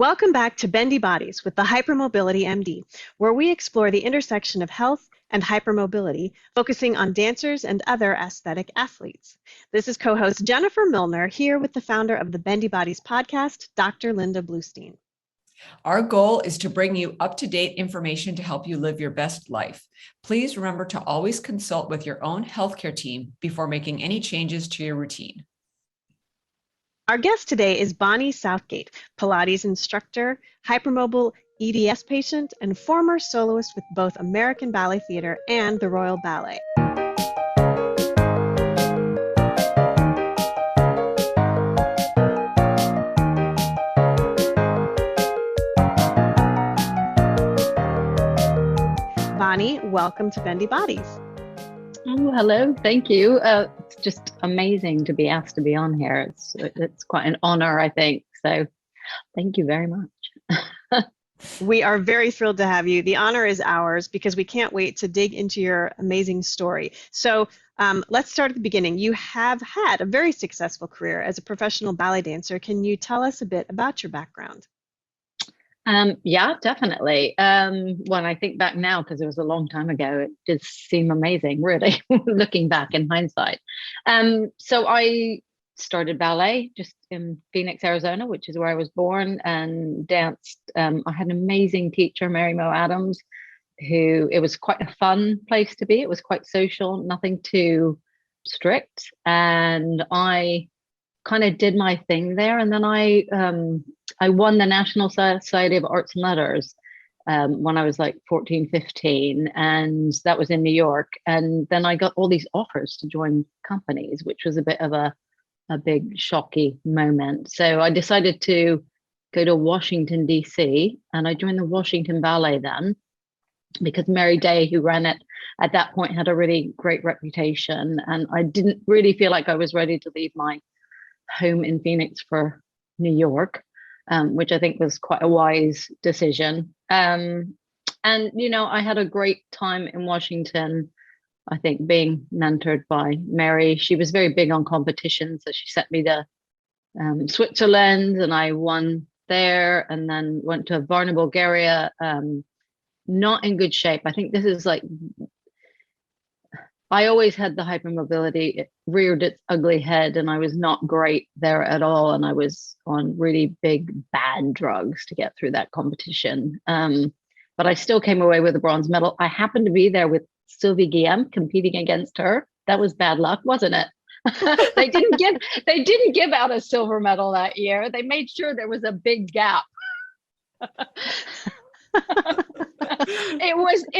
Welcome back to Bendy Bodies with the Hypermobility MD, where we explore the intersection of health and hypermobility, focusing on dancers and other aesthetic athletes. This is co-host Jennifer Milner here with the founder of the Bendy Bodies podcast, Dr. Linda Bluestein. Our goal is to bring you up-to-date information to help you live your best life. Please remember to always consult with your own healthcare team before making any changes to your routine. Our guest today is Moore Southgate, Pilates instructor, hypermobile EDS patient, and former soloist with both American Ballet Theatre and the Royal Ballet. Bonnie, welcome to Bendy Bodies. Oh, hello. Thank you. It's just amazing to be asked to be on here. It's quite an honor, I think. So thank you very much. We are very thrilled to have you. The honor is ours because we can't wait to dig into your amazing story. So let's start at the beginning. You have had a very successful career as a professional ballet dancer. Can you tell us a bit about your background? Yeah, definitely. When I think back now, because it was a long time ago, it does seem amazing, really, looking back in hindsight. So I started ballet just in Phoenix, Arizona, which is where I was born, and danced. I had an amazing teacher, Mary Mo Adams, it was quite a fun place to be. It was quite social, nothing too strict. And I kind of did my thing there. And then I won the National Society of Arts and Letters when I was like 14, 15, and that was in New York. And then I got all these offers to join companies, which was a bit of a big shocky moment. So I decided to go to Washington, DC, and I joined the Washington Ballet then, because Mary Day, who ran it at that point, had a really great reputation. And I didn't really feel like I was ready to leave my home in Phoenix for New York, which I think was quite a wise decision. And, I had a great time in Washington, I think, being mentored by Mary. She was very big on competition. So she sent me to Switzerland, and I won there, and then went to Varna, Bulgaria, not in good shape. I think this is like, I always had the hypermobility. It reared its ugly head, and I was not great there at all. And I was on really big, bad drugs to get through that competition. But I still came away with a bronze medal. I happened to be there with Sylvie Guillaume, competing against her. That was bad luck, wasn't it? They didn't give out a silver medal that year. They made sure there was a big gap. It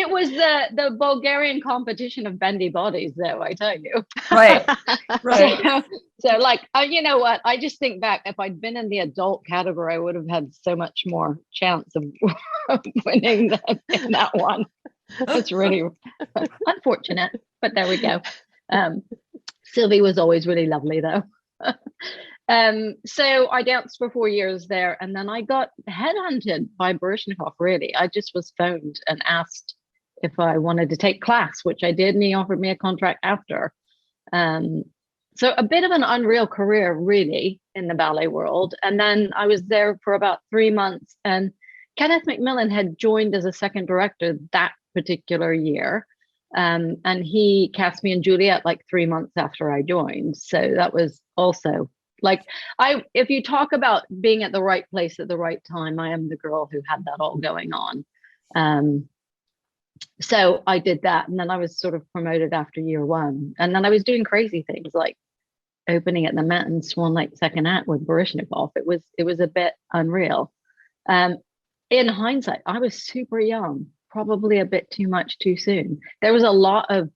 was the Bulgarian competition of Bendy Bodies, though, I tell you. Right. So like, you know what? I just think back, if I'd been in the adult category, I would have had so much more chance of winning in that one. It's really unfortunate, but there we go. Sylvie was always really lovely, though. So I danced for 4 years there, and then I got headhunted by Baryshnikov, really. I just was phoned and asked if I wanted to take class, which I did, and he offered me a contract after. So a bit of an unreal career, really, in the ballet world. And then I was there for about 3 months, and Kenneth McMillan had joined as a second director that particular year. And he cast me in Juliet like 3 months after I joined. So that was also like, if you talk about being at the right place at the right time, I am the girl who had that all going on. So I did that, and then I was sort of promoted after year one. And then I was doing crazy things like opening at the Met and Swan Lake second act with Baryshnikov. It was a bit unreal. In hindsight, I was super young, probably a bit too much too soon. There was a lot of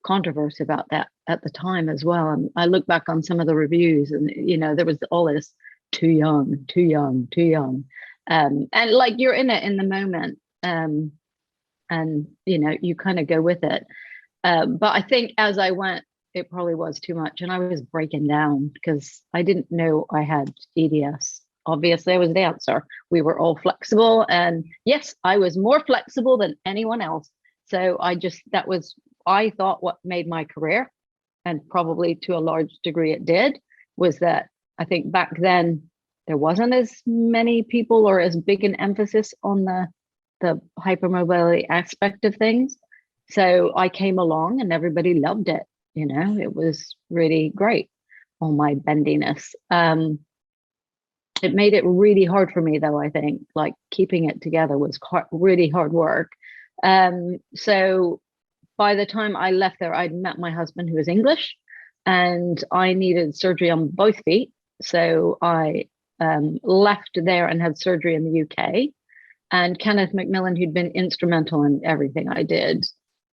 controversy about that at the time as well. And I look back on some of the reviews, and there was all this too young, too young, too young. And like, you're in it in the moment. And you kind of go with it. But I think as I went, it probably was too much, and I was breaking down because I didn't know I had EDS. Obviously, I was a dancer. We were all flexible, and yes, I was more flexible than anyone else. So I thought what made my career, and probably to a large degree it did, was that I think back then there wasn't as many people or as big an emphasis on the hypermobility aspect of things. So I came along and everybody loved it. You know, it was really great. All my bendiness. It made it really hard for me, though. I think like keeping it together was really hard work. So by the time I left there, I'd met my husband, who was English, and I needed surgery on both feet. So I left there and had surgery in the UK. And Kenneth Macmillan, who'd been instrumental in everything I did,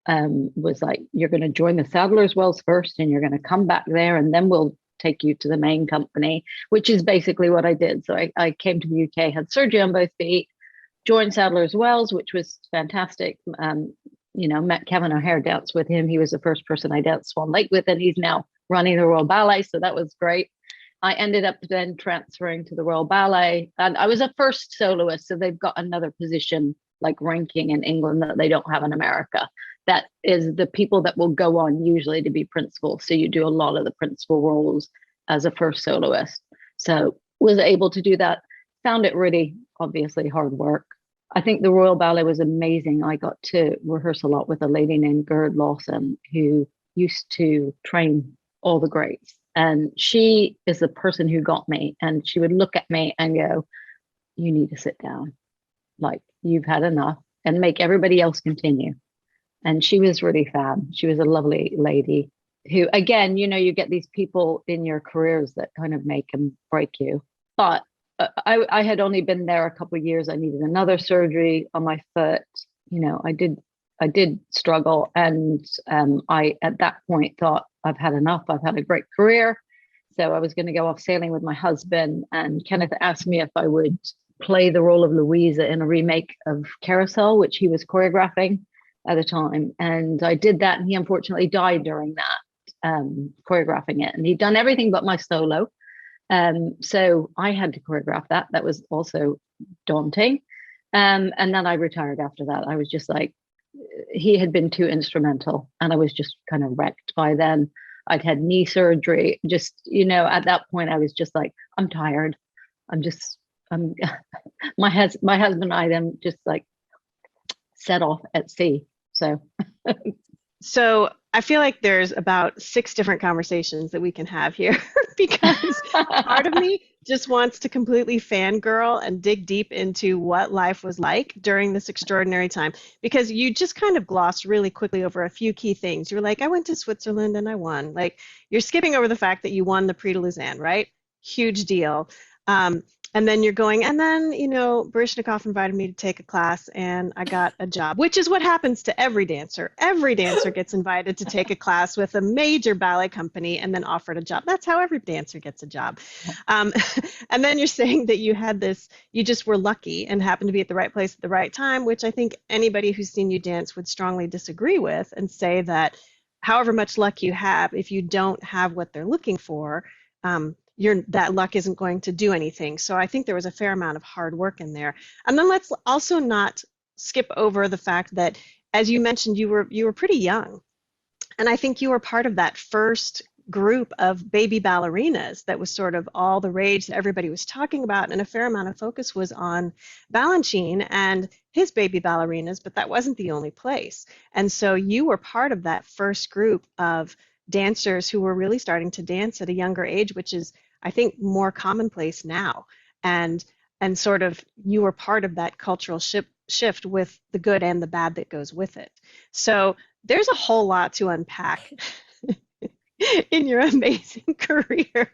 was like, you're going to join the Sadler's Wells first, and you're going to come back there, and then we'll take you to the main company, which is basically what I did. So I came to the UK, had surgery on both feet, joined Sadler's Wells, which was fantastic. Met Kevin O'Hare, danced with him. He was the first person I danced Swan Lake with, and he's now running the Royal Ballet. So that was great. I ended up then transferring to the Royal Ballet, and I was a first soloist. So they've got another position like ranking in England that they don't have in America. That is the people that will go on usually to be principal. So you do a lot of the principal roles as a first soloist. So was able to do that. Found it really, obviously, hard work. I think the Royal Ballet was amazing. I got to rehearse a lot with a lady named Gerd Lawson, who used to train all the greats. And she is the person who got me. And she would look at me and go, you need to sit down. Like, you've had enough, and make everybody else continue. And she was really fab. She was a lovely lady who, again, you get these people in your careers that kind of make and break you. But I had only been there a couple of years. I needed another surgery on my foot. I did struggle. And I, at that point, thought, I've had enough. I've had a great career. So I was going to go off sailing with my husband. And Kenneth asked me if I would play the role of Louisa in a remake of Carousel, which he was choreographing at the time. And I did that. And he unfortunately died during that, choreographing it. And he'd done everything but my solo. So I had to choreograph that. That was also daunting. And then I retired after that. I was just like, he had been too instrumental, and I was just kind of wrecked by then. I'd had knee surgery. Just, at that point, I was just like, I'm tired. My husband and I then just like set off at sea. So I feel like there's about 6 different conversations that we can have here because part of me just wants to completely fangirl and dig deep into what life was like during this extraordinary time, because you just kind of glossed really quickly over a few key things. You were like, I went to Switzerland and I won. Like, you're skipping over the fact that you won the Prix de Lausanne, right? Huge deal. And then you're going, and then, Baryshnikov invited me to take a class and I got a job, which is what happens to every dancer. Every dancer gets invited to take a class with a major ballet company and then offered a job. That's how every dancer gets a job. And then you're saying that you had this, you just were lucky and happened to be at the right place at the right time, which I think anybody who's seen you dance would strongly disagree with and say that however much luck you have, if you don't have what they're looking for, that luck isn't going to do anything. So I think there was a fair amount of hard work in there. And then let's also not skip over the fact that, as you mentioned, you were pretty young. And I think you were part of that first group of baby ballerinas that was sort of all the rage that everybody was talking about. And a fair amount of focus was on Balanchine and his baby ballerinas, but that wasn't the only place. And so you were part of that first group of dancers who were really starting to dance at a younger age, which is, I think, more commonplace now. And sort of you were part of that cultural shift with the good and the bad that goes with it. So there's a whole lot to unpack in your amazing career.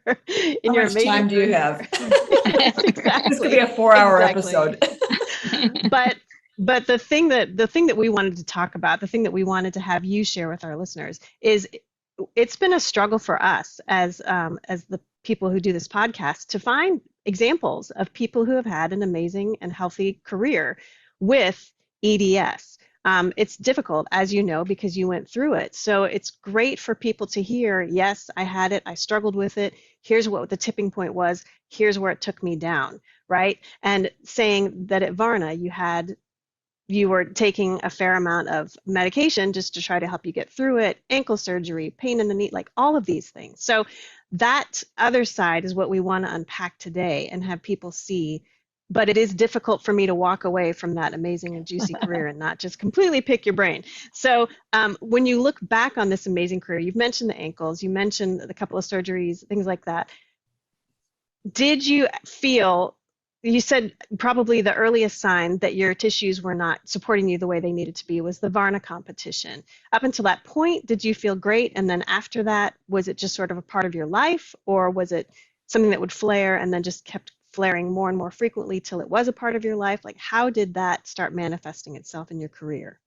How much time do you have? Exactly. This could be a 4-hour episode. But the thing that we wanted to talk about, the thing that we wanted to have you share with our listeners is, it's been a struggle for us as the people who do this podcast to find examples of people who have had an amazing and healthy career with EDS. It's difficult, as you know, because you went through it. So it's great for people to hear, yes, I had it, I struggled with it, here's what the tipping point was, here's where it took me down, right? And saying that at Varna you were taking a fair amount of medication just to try to help you get through it, ankle surgery, pain in the knee, like all of these things. So that other side is what we want to unpack today and have people see. But it is difficult for me to walk away from that amazing and juicy career and not just completely pick your brain. So when you look back on this amazing career, you've mentioned the ankles, you mentioned a couple of surgeries, things like that. Did you feel, you said probably the earliest sign that your tissues were not supporting you the way they needed to be was the Varna competition. Up until that point, did you feel great? And then after that, was it just sort of a part of your life, or was it something that would flare and then just kept flaring more and more frequently till it was a part of your life? Like, how did that start manifesting itself in your career?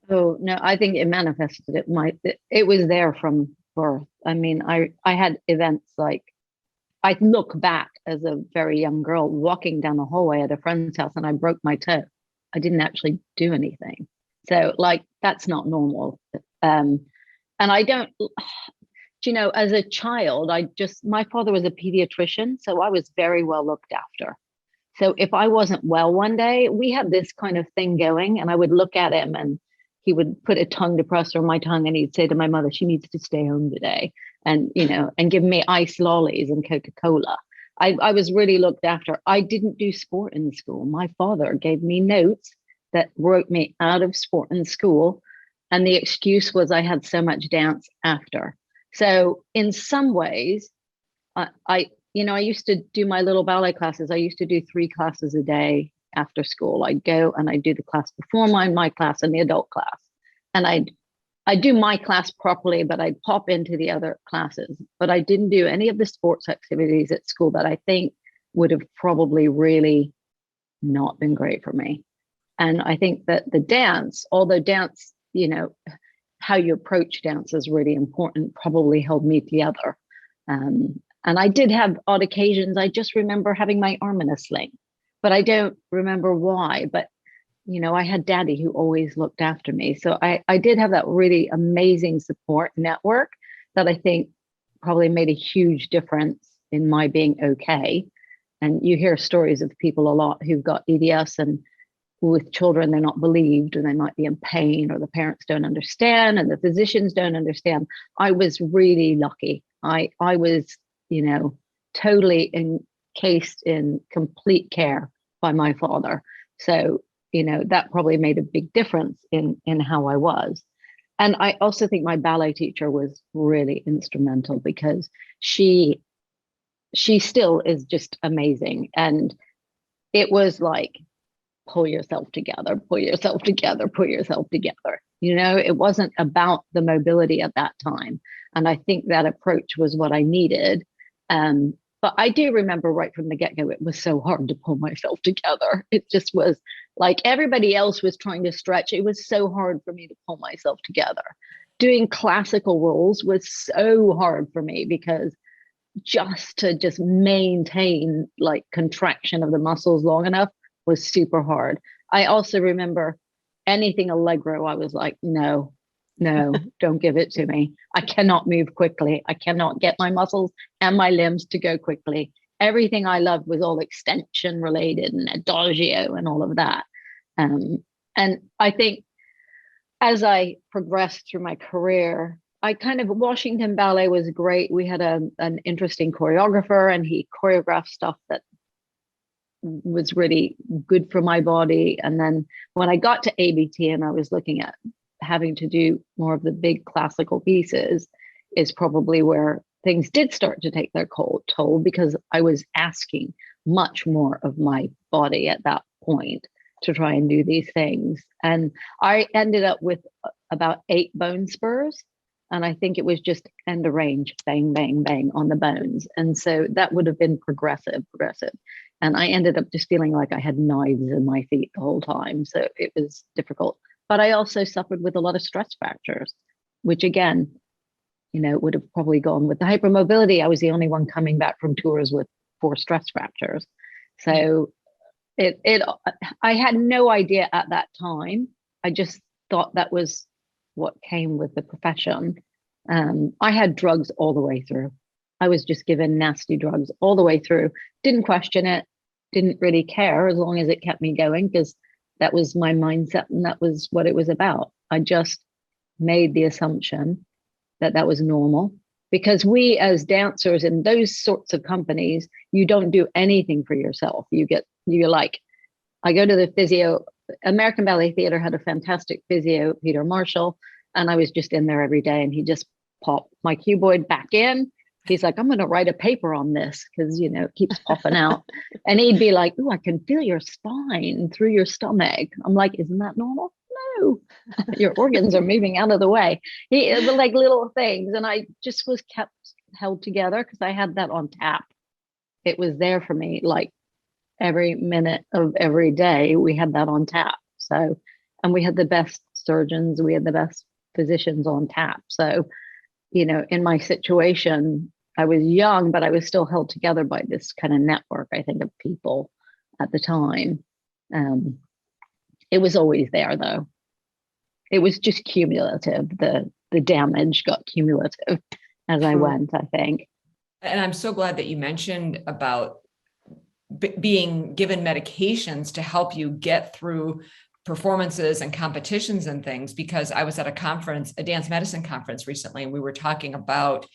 Oh, no, I think it manifested. It was there from birth. I mean, I had events like, I look back as a very young girl walking down the hallway at a friend's house and I broke my toe. I didn't actually do anything. So like, that's not normal. And I don't, as a child, my father was a pediatrician, so I was very well looked after. So if I wasn't well one day, we had this kind of thing going, and I would look at him and he would put a tongue depressor on my tongue and he'd say to my mother, she needs to stay home today. And, and give me ice lollies and Coca-Cola. I was really looked after. I didn't do sport in school. My father gave me notes that wrote me out of sport in school. And the excuse was I had so much dance after. So in some ways, I used to do my little ballet classes. I used to do 3 classes a day after school. I'd go and I'd do the class before my class and the adult class. And I'd do my class properly, but I'd pop into the other classes. But I didn't do any of the sports activities at school that I think would have probably really not been great for me. And I think that the dance, although dance, how you approach dance is really important, probably held me together. And I did have odd occasions. I just remember having my arm in a sling, but I don't remember why. But, I had daddy who always looked after me. So I did have that really amazing support network that I think probably made a huge difference in my being okay. And you hear stories of people a lot who've got EDS and with children, they're not believed, or they might be in pain, or the parents don't understand and the physicians don't understand. I was really lucky. I was, totally encased in complete care by my father. So, that probably made a big difference in how I was. And I also think my ballet teacher was really instrumental because she still is just amazing. And it was like, pull yourself together, pull yourself together, pull yourself together. It wasn't about the mobility at that time. And I think that approach was what I needed. But I do remember right from the get-go, it was so hard to pull myself together. It just was like everybody else was trying to stretch. It was so hard for me to pull myself together. Doing classical rolls was so hard for me because just to maintain like contraction of the muscles long enough was super hard. I also remember anything Allegro, I was like, no, don't give it to me. I cannot move quickly. I cannot get my muscles and my limbs to go quickly. Everything I loved was all extension related and adagio and all of that. And I think as I progressed through my career, Washington Ballet was great. We had an interesting choreographer and he choreographed stuff that was really good for my body. And then when I got to ABT and I was looking at having to do more of the big classical pieces, is probably where things did start to take their toll because I was asking much more of my body at that point to try and do these things. And I ended up with about 8 bone spurs. And I think it was just end of range, bang, bang, bang on the bones. And so that would have been progressive. And I ended up just feeling like I had knives in my feet the whole time. So it was difficult. But I also suffered with a lot of stress fractures, which again, would have probably gone with the hypermobility. I was the only one coming back from tours with 4 stress fractures. So I had no idea at that time. I just thought that was what came with the profession. I had drugs all the way through. I was just given nasty drugs all the way through. Didn't question it. Didn't really care as long as it kept me going because that was my mindset and that was what it was about. I just made the assumption that was normal because we as dancers in those sorts of companies, you don't do anything for yourself. You're like, I go to the physio. American Ballet Theatre had a fantastic physio, Peter Marshall, and I was just in there every day, and he just popped my cuboid back in. He's like, I'm going to write a paper on this because, it keeps popping out. And he'd be like, oh, I can feel your spine through your stomach. I'm like, isn't that normal? No, your organs are moving out of the way. It was like little things. And I just was kept held together because I had that on tap. It was there for me, like every minute of every day, we had that on tap. So, and we had the best surgeons, we had the best physicians on tap. So, in my situation, I was young, but I was still held together by this kind of network, I think, of people at the time. It was always there, though. It was just cumulative. The damage got cumulative as I went, I think. And I'm so glad that you mentioned about being given medications to help you get through performances and competitions and things, because I was at a conference, a dance medicine conference recently, and we were talking about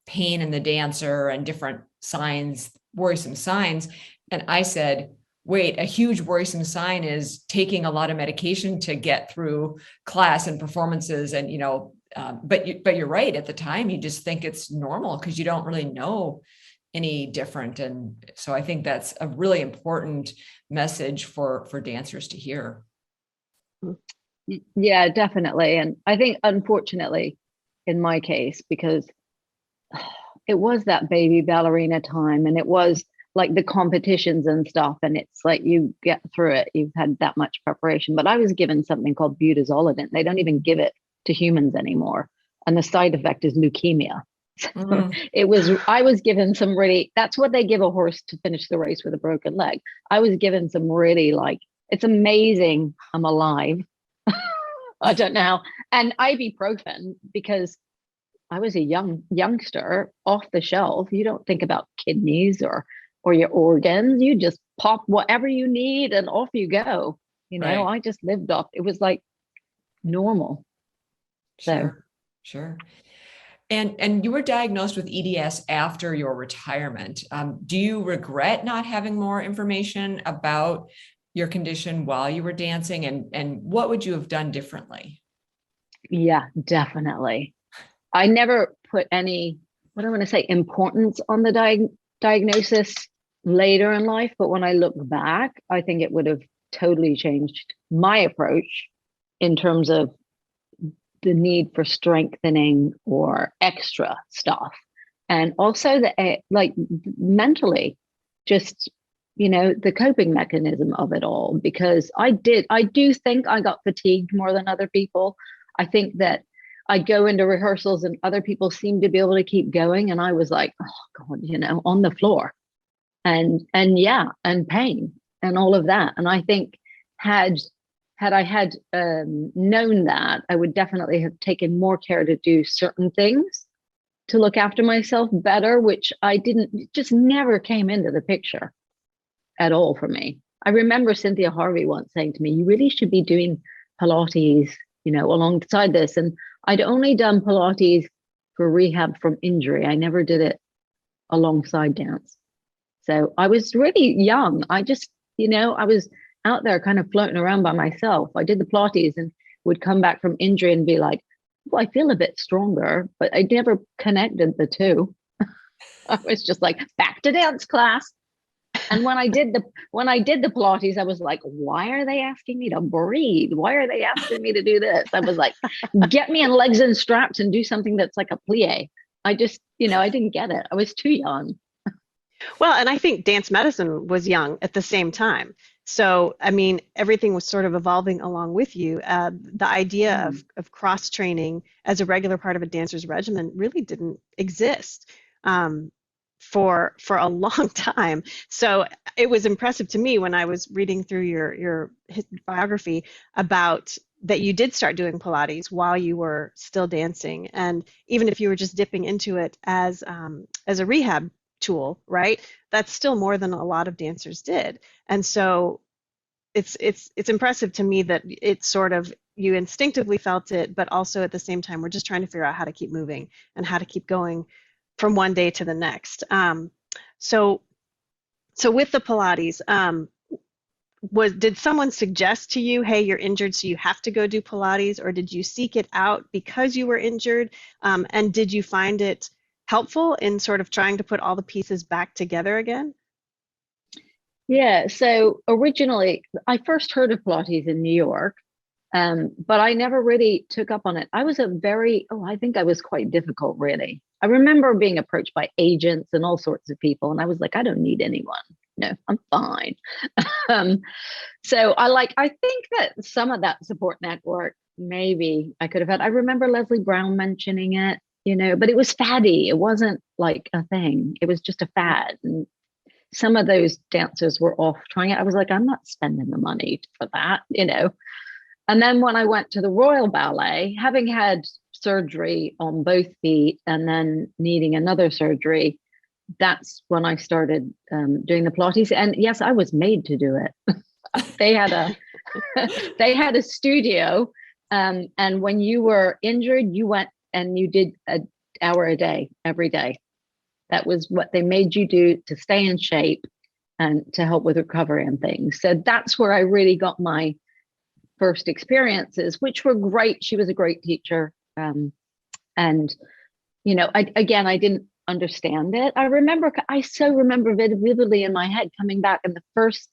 pain in the dancer and different signs, worrisome signs. And I said, wait, a huge worrisome sign is taking a lot of medication to get through class and performances. And, but you're right. At the time, you just think it's normal because you don't really know any different. And so I think that's a really important message for dancers to hear. Yeah, definitely. And I think, unfortunately, in my case, because it was that baby ballerina time, and it was like the competitions and stuff, and it's like you get through it, you've had that much preparation. But I was given something called butazolidine. They don't even give it to humans anymore, and the side effect is leukemia. So I was given some really, that's what they give a horse to finish the race with a broken leg. I was given some really, like, it's amazing I'm alive. I don't know how. And ibuprofen, because I was a youngster, off the shelf. You don't think about kidneys or your organs. You just pop whatever you need and off you go. Right. I just lived off. It was like normal. Sure. And you were diagnosed with EDS after your retirement. Do you regret not having more information about your condition while you were dancing, and what would you have done differently? Yeah, definitely. I never put any, what do I want to say, importance on the diagnosis later in life. But when I look back, I think it would have totally changed my approach in terms of the need for strengthening or extra stuff. And also like mentally, just, the coping mechanism of it all, because I do think I got fatigued more than other people. I think that I go into rehearsals and other people seem to be able to keep going. And I was like, oh God, on the floor and pain and all of that. And I think had I known that, I would definitely have taken more care to do certain things to look after myself better, which I didn't, just never came into the picture at all for me. I remember Cynthia Harvey once saying to me, you really should be doing Pilates, alongside this. And I'd only done Pilates for rehab from injury. I never did it alongside dance. So I was really young. I just, I was out there kind of floating around by myself. I did the Pilates and would come back from injury and be like, well, I feel a bit stronger, but I never connected the two. I was just like, back to dance class. And when I did the Pilates, I was like, why are they asking me to breathe? Why are they asking me to do this? I was like, get me in legs and straps and do something that's like a plie. I just, I didn't get it. I was too young. Well, and I think dance medicine was young at the same time. So, I mean, everything was sort of evolving along with you. The idea of cross training as a regular part of a dancer's regimen really didn't exist for a long time. So it was impressive to me when I was reading through your biography about that you did start doing Pilates while you were still dancing, and even if you were just dipping into it as a rehab tool, right? That's still more than a lot of dancers did. And so it's impressive to me that it's sort of, you instinctively felt it, but also at the same time, we're just trying to figure out how to keep moving and how to keep going from one day to the next. So with the Pilates, did someone suggest to you, hey, you're injured, so you have to go do Pilates, or did you seek it out because you were injured? And did you find it helpful in sort of trying to put all the pieces back together again? Yeah, so originally I first heard of Pilates in New York, but I never really took up on it. I was I think I was quite difficult, really. I remember being approached by agents and all sorts of people, and I was like, I don't need anyone. No, I'm fine. So I think that some of that support network, maybe I could have had. I remember Leslie Brown mentioning it, but it was faddy. It wasn't like a thing. It was just a fad. And some of those dancers were off trying it. I was like, I'm not spending the money for that. And then when I went to the Royal Ballet, having had surgery on both feet and then needing another surgery, that's when I started doing the Pilates. And yes, I was made to do it. They had a studio, and when you were injured, you went and you did an hour a day every day. That was what they made you do to stay in shape and to help with recovery and things. So that's where I really got my first experiences, which were great. She was a great teacher. And, I didn't understand it. I so remember vividly in my head coming back, and the first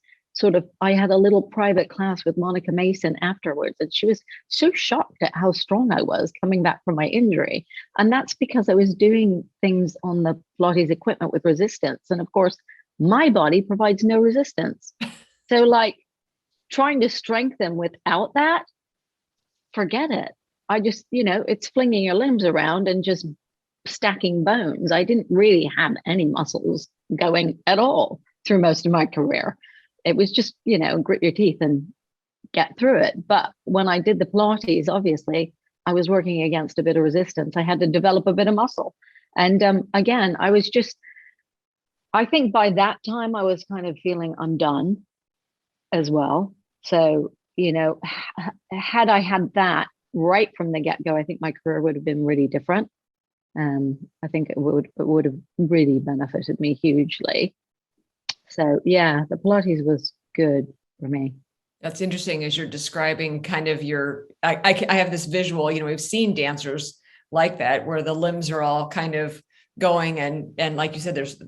I had a little private class with Monica Mason afterwards, and she was so shocked at how strong I was coming back from my injury. And that's because I was doing things on the Pilates equipment with resistance. And of course, my body provides no resistance. So trying to strengthen without that, forget it. I just, it's flinging your limbs around and just stacking bones. I didn't really have any muscles going at all through most of my career. It was just, grit your teeth and get through it. But when I did the Pilates, obviously, I was working against a bit of resistance. I had to develop a bit of muscle. And again, I think by that time, I was kind of feeling undone as well. So, had I had that right from the get-go, I think my career would have been really different. I think it would have really benefited me hugely. So yeah, the Pilates was good for me. That's interesting as you're describing kind of I have this visual, we've seen dancers like that where the limbs are all kind of going and like you said, there's,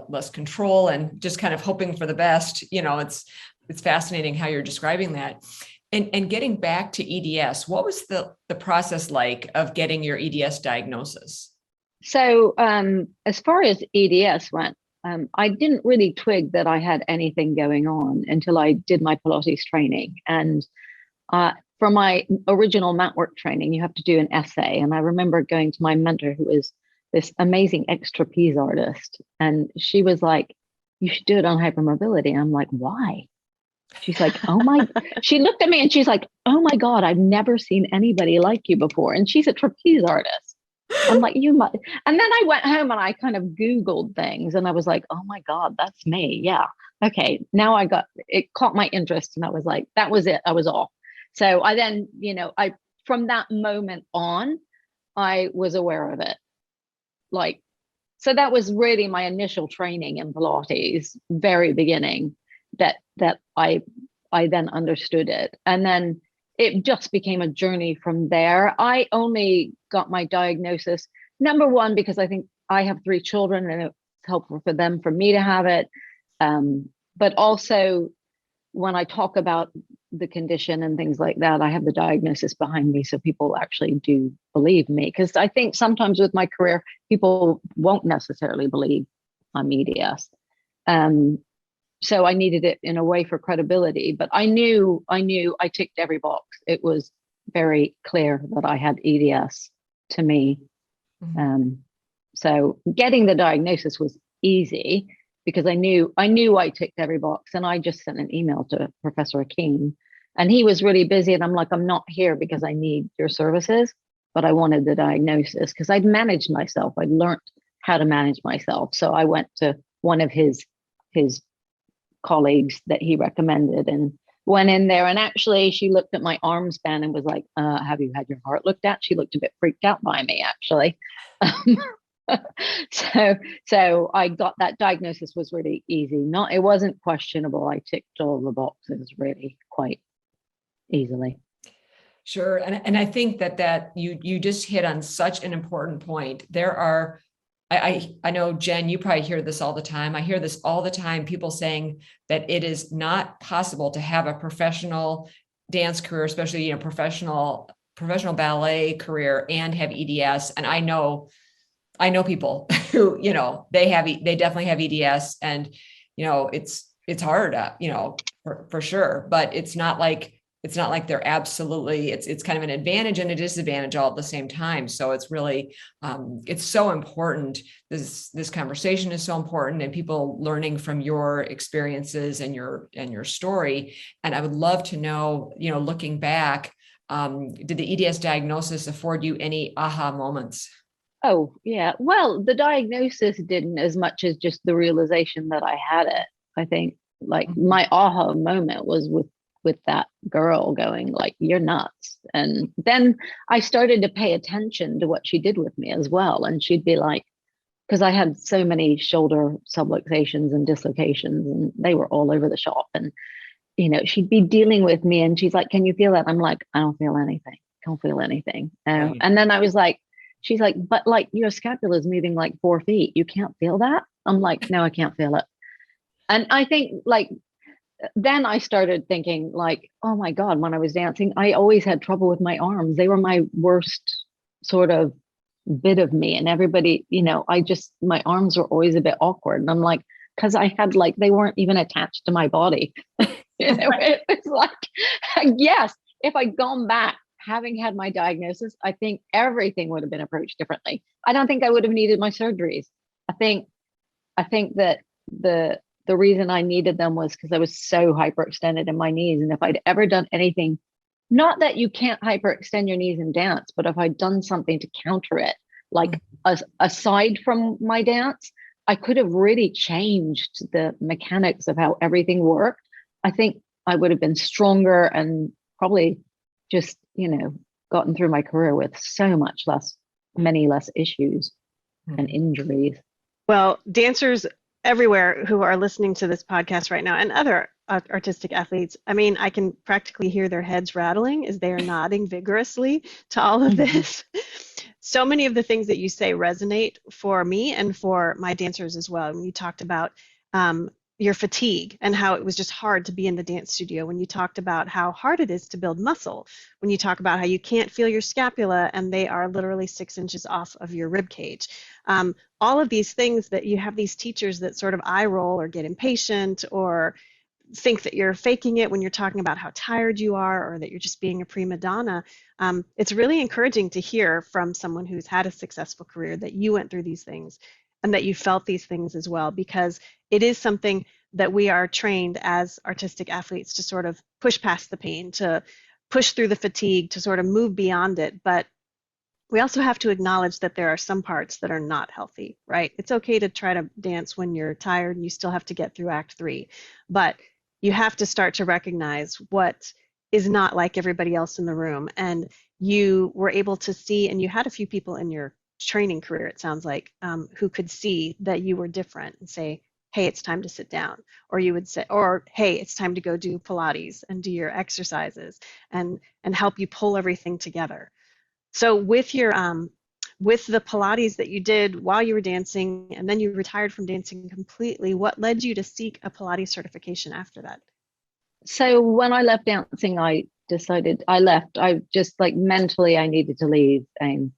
less control and just kind of hoping for the best. It's fascinating how you're describing that. And getting back to EDS, what was the process like of getting your EDS diagnosis? So as far as EDS went, I didn't really twig that I had anything going on until I did my Pilates training. And for my original mat work training, you have to do an essay. And I remember going to my mentor, who was this amazing ex-trapeze artist. And she was like, you should do it on hypermobility. And I'm like, why? She's like, she looked at me and she's like, oh my God, I've never seen anybody like you before. And she's a trapeze artist. I'm like, you might. And then I went home and I kind of Googled things and I was like, oh my God, that's me. Yeah. Okay. Now it caught my interest and I was like, that was it. I was off. So I then, from that moment on, I was aware of it. So that was really my initial training in Pilates, very beginning, that I then understood it. And then it just became a journey from there. I only got my diagnosis, number one, because I think I have 3 children and it's helpful for me to have it. But also when I talk about the condition and things like that, I have the diagnosis behind me. So people actually do believe me, because I think sometimes with my career, people won't necessarily believe I'm EDS. So I needed it in a way for credibility, but I knew I ticked every box. It was very clear that I had EDS to me. Mm-hmm. So getting the diagnosis was easy because I knew I ticked every box, and I just sent an email to Professor Akeem, and he was really busy. And I'm like, I'm not here because I need your services, but I wanted the diagnosis because I'd managed myself. I'd learned how to manage myself. So I went to one of his colleagues that he recommended and went in there, and actually she looked at my arm span and was like, have you had your heart looked at? She looked a bit freaked out by me, actually. So I got that diagnosis was really easy. It wasn't questionable. I ticked all the boxes really quite easily. Sure. And I think that you just hit on such an important point. There are, I know, Jen, you probably hear this all the time. I hear this all the time, people saying that it is not possible to have a professional dance career, especially, professional ballet career, and have EDS. And I know people who, they definitely have EDS, and, it's hard, for sure, but it's not like they're absolutely, it's kind of an advantage and a disadvantage all at the same time. So it's really, it's so important. This conversation is so important, and people learning from your experiences and your story. And I would love to know, looking back, did the EDS diagnosis afford you any aha moments? Oh, yeah. Well, the diagnosis didn't, as much as just the realization that I had it. I think like my aha moment was with that girl going like, you're nuts. And then I started to pay attention to what she did with me as well. And she'd be like, because I had so many shoulder subluxations and dislocations, and they were all over the shop. And, she'd be dealing with me and she's like, can you feel that? I'm like, I don't feel anything. Don't feel anything. Right. And then I was like, she's like, but like your scapula is moving like 4 feet. You can't feel that? I'm like, no, I can't feel it. And I think like, then I started thinking like, oh my God, when I was dancing, I always had trouble with my arms. They were my worst sort of bit of me. And everybody, my arms were always a bit awkward. And I'm like, because I had like, they weren't even attached to my body. It was like, yes, if I'd gone back, having had my diagnosis, I think everything would have been approached differently. I don't think I would have needed my surgeries. I think that the reason I needed them was because I was so hyperextended in my knees. And if I'd ever done anything, not that you can't hyperextend your knees in dance, but if I'd done something to counter it, like aside from my dance, I could have really changed the mechanics of how everything worked. I think I would have been stronger and probably just, gotten through my career with many less issues and injuries. Well, dancers everywhere who are listening to this podcast right now, and other artistic athletes, I mean, I can practically hear their heads rattling as they are nodding vigorously to all of this. So many of the things that you say resonate for me and for my dancers as well. When you talked about your fatigue and how it was just hard to be in the dance studio, when you talked about how hard it is to build muscle, when you talk about how you can't feel your scapula and they are literally 6 inches off of your rib cage. All of these things that you have these teachers that sort of eye roll or get impatient or think that you're faking it when you're talking about how tired you are or that you're just being a prima donna. It's really encouraging to hear from someone who's had a successful career that you went through these things and that you felt these things as well, because it is something that we are trained as artistic athletes to sort of push past the pain, to push through the fatigue, to sort of move beyond it. But we also have to acknowledge that there are some parts that are not healthy, right? It's okay to try to dance when you're tired and you still have to get through Act 3, but you have to start to recognize what is not like everybody else in the room. And you were able to see, and you had a few people in your training career, it sounds like, who could see that you were different and say, hey, it's time to sit down. Or you would say, or hey, it's time to go do Pilates and do your exercises and help you pull everything together. So with your with the Pilates that you did while you were dancing and then you retired from dancing completely, what led you to seek a Pilates certification after that? So when I left dancing, I decided I just like mentally I needed to leave and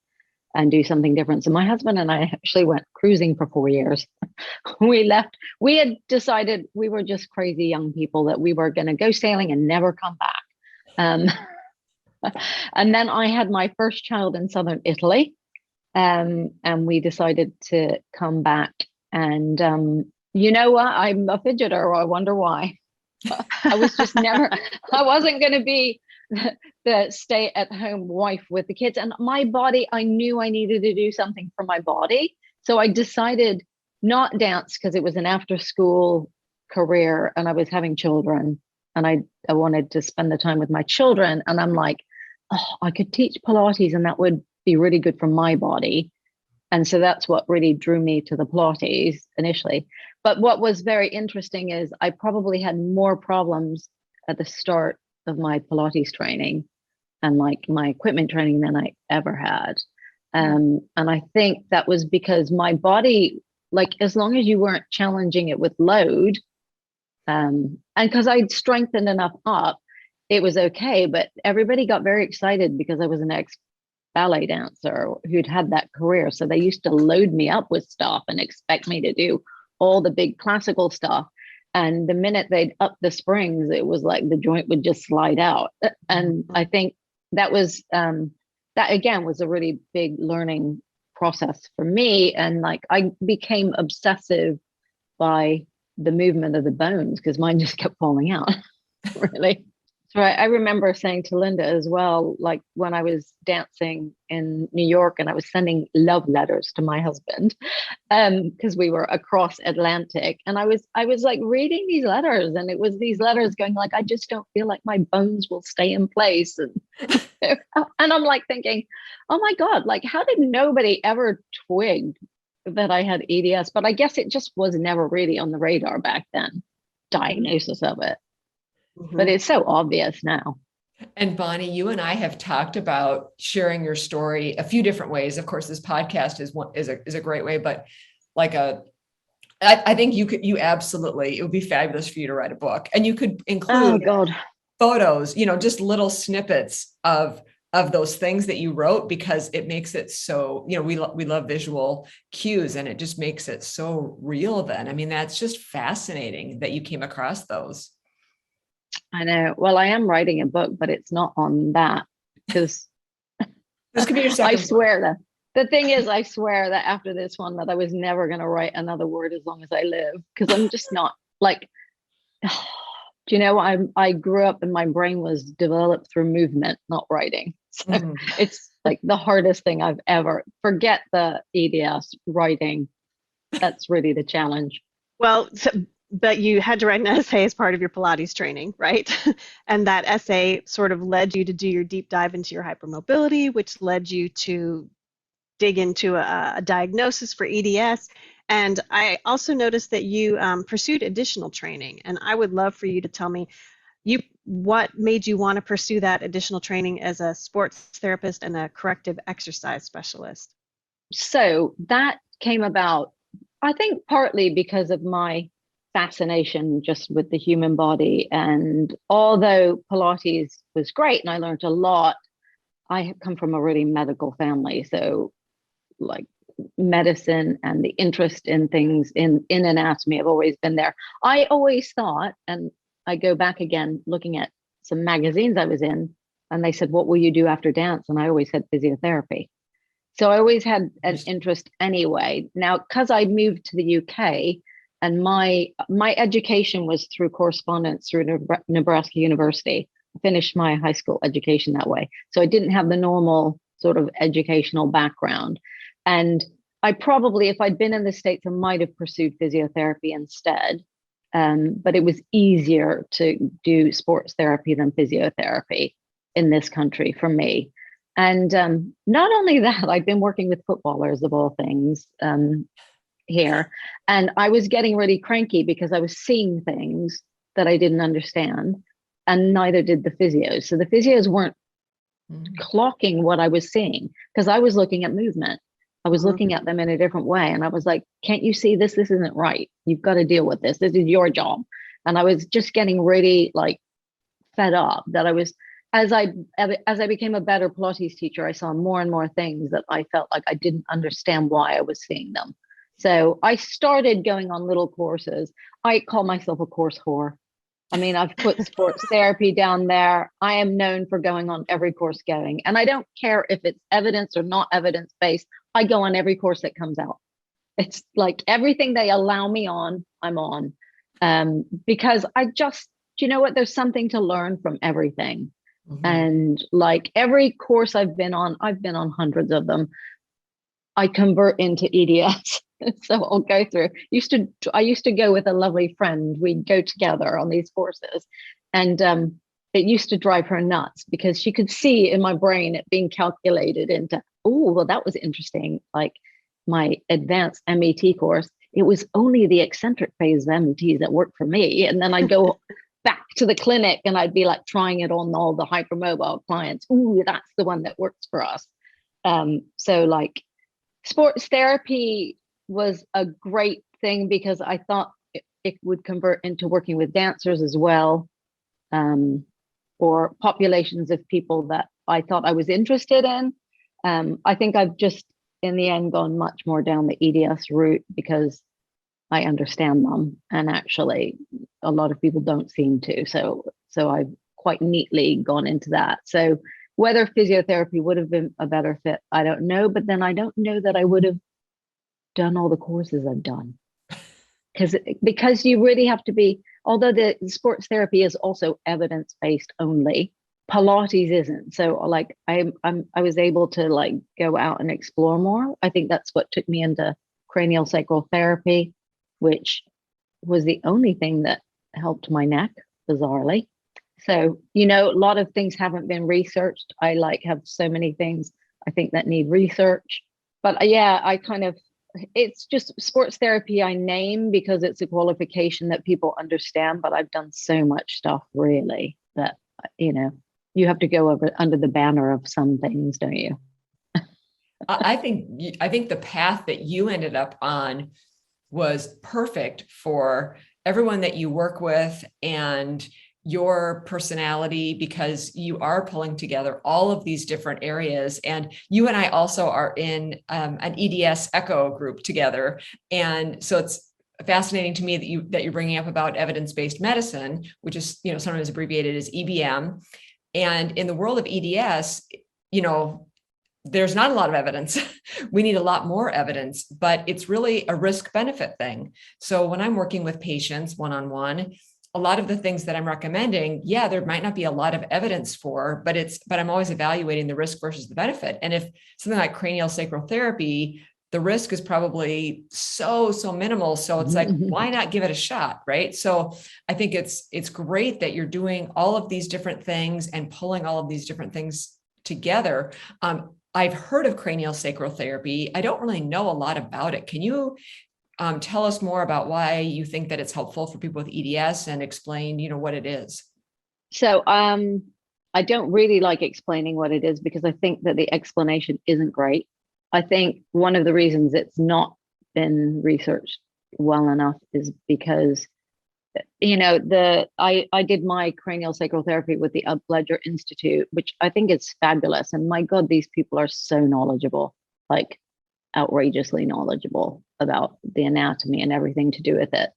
do something different. So my husband and I actually went cruising for 4 years. We left. We had decided we were just crazy young people that we were going to go sailing and never come back. And then I had my first child in southern Italy, and we decided to come back. And you know what? I'm a fidgeter. I wonder why. I was just never. I wasn't going to be the stay-at-home wife with the kids. And my body, I knew I needed to do something for my body. So I decided not dance because it was an after-school career and I was having children and I wanted to spend the time with my children. And I'm like, oh, I could teach Pilates and that would be really good for my body. And so that's what really drew me to the Pilates initially. But what was very interesting is I probably had more problems at the start of my Pilates training and like my equipment training than I ever had. And I think that was because my body, like, as long as you weren't challenging it with load, and because I'd strengthened enough up, it was okay. But everybody got very excited because I was an ex ballet dancer who'd had that career. So they used to load me up with stuff and expect me to do all the big classical stuff. And the minute they'd up the springs, it was like the joint would just slide out. And I think that was, that again was a really big learning process for me. And like I became obsessive by the movement of the bones because mine just kept falling out, really. So I remember saying to Linda as well, like when I was dancing in New York and I was sending love letters to my husband because we were across Atlantic, and I was like reading these letters, and it was these letters going like, I just don't feel like my bones will stay in place. And I'm like thinking, oh my God, like how did nobody ever twig that I had EDS? But I guess it just was never really on the radar back then, diagnosis of it. But it's so obvious now. And Bonnie, you and I have talked about sharing your story a few different ways. Of course, this podcast is a great way, but like I think you absolutely, it would be fabulous for you to write a book, and you could include photos, just little snippets of those things that you wrote, because it makes it so, we love visual cues, and it just makes it so real then. I mean, that's just fascinating that you came across those. I know. Well, I am writing a book, but it's not on that, because this could be your second. I swear that the thing is, I swear that after this one, that I was never going to write another word as long as I live, because I'm just not like, do you know, I grew up and my brain was developed through movement, not writing. So it's like the hardest thing I've ever, forget the EDS, writing. That's really the challenge. Well, but you had to write an essay as part of your Pilates training, right? And that essay sort of led you to do your deep dive into your hypermobility, which led you to dig into a diagnosis for EDS. And I also noticed that you pursued additional training. And I would love for you to tell me what made you want to pursue that additional training as a sports therapist and a corrective exercise specialist. So that came about, I think, partly because of my fascination just with the human body. And although Pilates was great and I learned a lot, I have come from a really medical family. So like medicine and the interest in things in anatomy have always been there. I always thought, and I go back again looking at some magazines I was in, and they said, what will you do after dance? And I always said physiotherapy. So I always had an interest anyway. Now, because I moved to the UK, and my education was through correspondence through Nebraska University. I finished my high school education that way. So I didn't have the normal sort of educational background. And I probably, if I'd been in the States, I might have pursued physiotherapy instead. But it was easier to do sports therapy than physiotherapy in this country for me. And not only that, I've been working with footballers of all things here. And I was getting really cranky because I was seeing things that I didn't understand, and neither did the physios. So the physios weren't clocking what I was seeing because I was looking at movement. I was looking at them in a different way. And I was like, can't you see this? This isn't right. You've got to deal with this. This is your job. And I was just getting really like fed up that I was, as I became a better Pilates teacher, I saw more and more things that I felt like I didn't understand why I was seeing them. So I started going on little courses. I call myself a course whore. I mean, I've put sports therapy down there. I am known for going on every course going. And I don't care if it's evidence or not evidence-based. I go on every course that comes out. It's like everything they allow me on, I'm on. Because I just, you know what? There's something to learn from everything. And like every course I've been on hundreds of them. I convert into EDS. So I'll go through. I used to go with a lovely friend. We'd go together on these courses, and it used to drive her nuts because she could see in my brain it being calculated into, oh, well, that was interesting. Like my advanced MET course, it was only the eccentric phase of METs that worked for me. And then I'd go back to the clinic and I'd be like trying it on all the hypermobile clients. Ooh, that's the one that works for us. So like sports therapy was a great thing because I thought it would convert into working with dancers as well, or populations of people that I thought I was interested in. I think I've just in the end gone much more down the EDS route because I understand them, and actually a lot of people don't seem to. So I've quite neatly gone into that. So whether physiotherapy would have been a better fit, I don't know. But then I don't know that I would have done all the courses I've done. Because you really have to be, although the sports therapy is also evidence-based only, Pilates isn't. So like I was able to like go out and explore more. I think that's what took me into cranial sacral therapy, which was the only thing that helped my neck, bizarrely. So, you know, a lot of things haven't been researched. I like have so many things I think that need research. But yeah, I kind of, it's just sports therapy I name because it's a qualification that people understand, but I've done so much stuff really that, you know, you have to go over under the banner of some things, don't you? I think the path that you ended up on was perfect for everyone that you work with and your personality, because you are pulling together all of these different areas. And you and I also are in an EDS echo group together. And so it's fascinating to me that you're bringing up about evidence-based medicine, which is, you know, sometimes abbreviated as EBM. And in the world of EDS, you know, there's not a lot of evidence. We need a lot more evidence, but it's really a risk-benefit thing. So when I'm working with patients one-on-one, a lot of the things that I'm recommending, yeah, there might not be a lot of evidence for, but I'm always evaluating the risk versus the benefit. And if something like cranial sacral therapy, the risk is probably so minimal. So it's like, why not give it a shot? Right. So I think it's great that you're doing all of these different things and pulling all of these different things together. I've heard of cranial sacral therapy. I don't really know a lot about it. Can you tell us more about why you think that it's helpful for people with EDS and explain, you know, what it is? So I don't really like explaining what it is because I think that the explanation isn't great. I think one of the reasons it's not been researched well enough is because, you know, I did my cranial sacral therapy with the Upledger Institute, which I think is fabulous. And my God, these people are so knowledgeable, like outrageously knowledgeable about the anatomy and everything to do with it.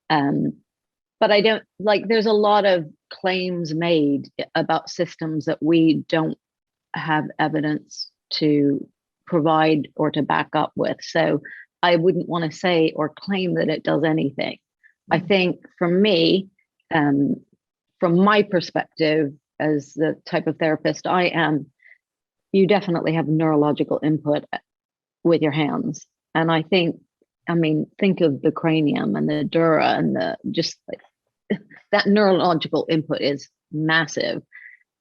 But I don't like, there's a lot of claims made about systems that we don't have evidence to provide or to back up with. So I wouldn't want to say or claim that it does anything. I think for me, from my perspective as the type of therapist I am, you definitely have neurological input with your hands. And I think, I mean, think of the cranium and the dura and the just like that neurological input is massive.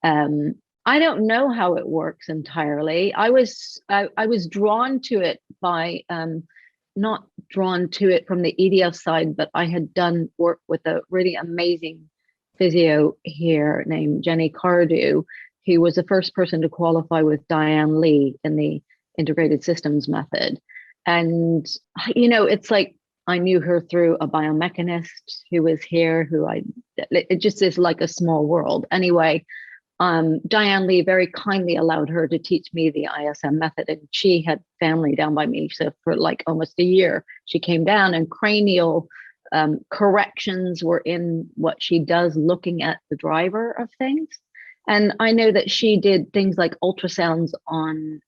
I don't know how it works entirely. I was drawn to it by not drawn to it from the EDS side, but I had done work with a really amazing physio here named Jenny Cardew, who was the first person to qualify with Diane Lee in the integrated systems method. And, you know, it's like I knew her through a biomechanist who was here, it just is like a small world. Anyway, Diane Lee very kindly allowed her to teach me the ISM method, and she had family down by me. So for like almost a year, she came down, and cranial corrections were in what she does, looking at the driver of things. And I know that she did things like ultrasounds on